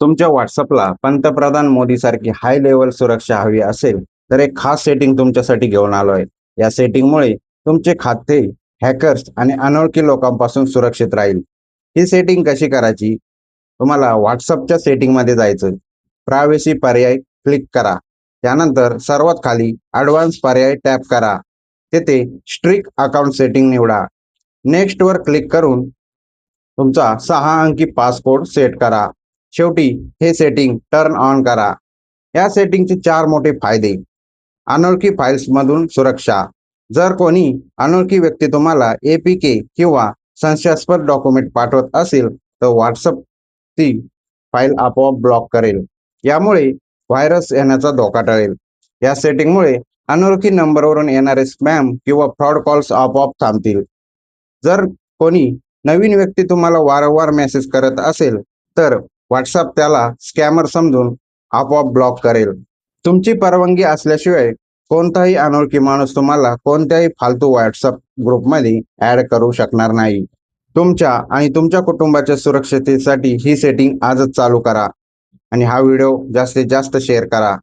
तुमच्या व्हॉट्सअपला पंतप्रधान मोदी सारखी हाय लेवल सुरक्षा हवी असेल तर एक खास सेटिंग तुमच्यासाठी घेऊन आलोय. या सेटिंगमुळे तुमचे खाते हॅकर्स आणि अनोळखी लोकांपासून सुरक्षित राहील. ही सेटिंग कशी करायची? तुम्हाला व्हॉट्सअपच्या सेटिंगमध्ये जायचं. प्रायव्हसी पर्याय क्लिक करा. त्यानंतर सर्वात खाली ॲडव्हान्स पर्याय टॅप करा. तेथे स्ट्रिक्ट अकाउंट सेटिंग निवडा. नेक्स्ट वर क्लिक करून तुमचा 6 अंकी पासकोड सेट करा. शेवटी हे सेटिंग टर्न ऑन करा. या सेटिंगचे 4 मोठे फायदे. अनोळखी फाईल्समधून सुरक्षा. जर कोणी अनोळखी व्यक्ती तुम्हाला APK किंवा संशयास्पद डॉक्युमेंट पाठवत असेल तर व्हॉट्सअप ती फाईल आपोआप ब्लॉक करेल. यामुळे व्हायरस येण्याचा धोका टळेल. या सेटिंगमुळे अनोळखी नंबरवरून येणारे स्पॅम किंवा फ्रॉड कॉल्स आपोआप थांबतील. जर कोणी नवीन व्यक्ती तुम्हाला वारंवार मेसेज करत असेल तर व्हॉट्सअप त्याला स्कॅमर समजून आपोआप ब्लॉक करेल. तुमची परवानगी असल्याशिवाय कोणताही अनोळखी माणूस तुम्हाला कोणत्याही फालतू व्हॉट्सअप ग्रुपमध्ये ऍड करू शकणार नाही. तुमच्या आणि तुमच्या कुटुंबाच्या सुरक्षिततेसाठी ही सेटिंग आजच चालू करा आणि हा व्हिडिओ जास्तीत जास्त शेअर करा.